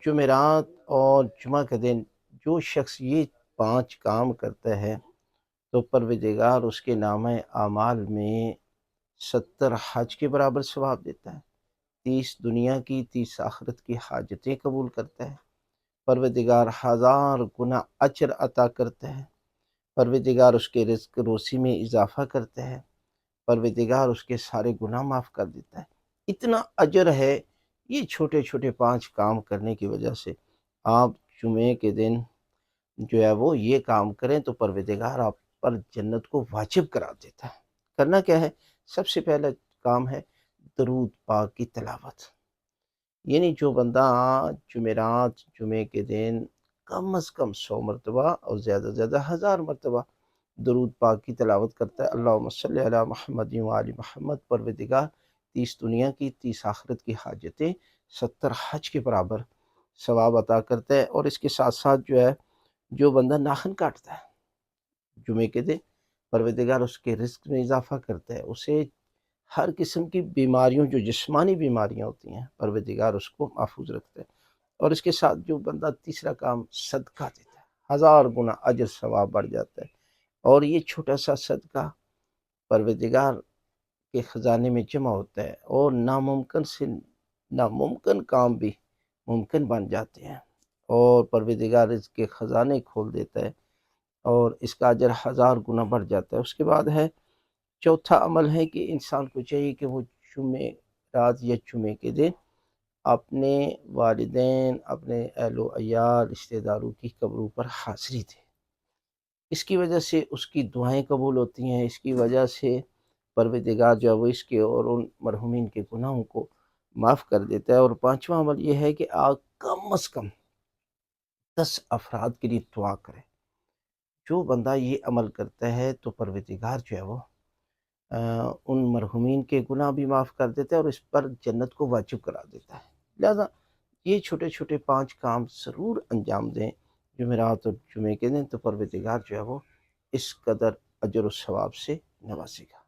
جمعرات اور جمعہ کے دن جو شخص یہ 5 کام کرتا ہے تو پروردگار اس کے نامہ اعمال میں 70 حج کے برابر ثواب دیتا ہے، 30 دنیا کی 30 آخرت کی حاجتیں قبول کرتا ہے، پروردگار 1000 گنا اجر عطا کرتا ہے، پروردگار اس کے رزق روزی میں اضافہ کرتا ہے، پروردگار اس کے سارے گناہ معاف کر دیتا ہے۔ اتنا اجر ہے یہ چھوٹے چھوٹے 5 کام کرنے کی وجہ سے۔ آپ جمعے کے دن جو ہے وہ یہ کام کریں تو پروردگار آپ پر جنت کو واجب قرار دیتا ہے۔ کرنا کیا ہے؟ سب سے پہلا کام ہے درود پاک کی تلاوت، یعنی جو بندہ جمعرات جمعے کے دن کم از کم 100 مرتبہ اور زیادہ سے زیادہ 1000 مرتبہ درود پاک کی تلاوت کرتا ہے، اللہم صلی علی محمد و آل محمد، پروردگار 30 دنیا کی 30 آخرت کی حاجتیں 70 حج کے برابر ثواب عطا کرتا ہے۔ اور اس کے ساتھ ساتھ جو ہے جو بندہ ناخن کاٹتا ہے جمعے کے دن، پروردگار اس کے رزق میں اضافہ کرتا ہے، اسے ہر قسم کی بیماریوں جو جسمانی بیماریاں ہوتی ہیں پروردگار اس کو محفوظ رکھتا ہے۔ اور اس کے ساتھ جو بندہ تیسرا کام صدقہ دیتا ہے، 1000 گنا اجر ثواب بڑھ جاتا ہے۔ اور یہ چھوٹا سا صدقہ پروردگار کے خزانے میں جمع ہوتا ہے اور ناممکن سے ناممکن کام بھی ممکن بن جاتے ہیں، اور پروردگار اس کے خزانے کھول دیتا ہے اور اس کا اجر 1000 گنا بڑھ جاتا ہے۔ اس کے بعد ہے چوتھا عمل ہے کہ انسان کو چاہیے کہ وہ جمعے رات یا جمعے کے دن اپنے والدین، اپنے اہل و عیال، رشتہ داروں کی قبروں پر حاضری دے، اس کی وجہ سے اس کی دعائیں قبول ہوتی ہیں، اس کی وجہ سے پروردگار جو ہے وہ اس کے اور ان مرحومین کے گناہوں کو معاف کر دیتا ہے۔ اور پانچواں عمل یہ ہے کہ آپ کم از کم 10 افراد کے لیے دعا کریں۔ جو بندہ یہ عمل کرتا ہے تو پروردگار جو ہے وہ ان مرحومین کے گناہ بھی معاف کر دیتا ہے اور اس پر جنت کو واجب کرا دیتا ہے۔ لہذا یہ چھوٹے چھوٹے 5 کام ضرور انجام دیں جمعرات اور جمعے کے دن، تو پروردگار جو ہے وہ اس قدر اجر و ثواب سے نوازے گا۔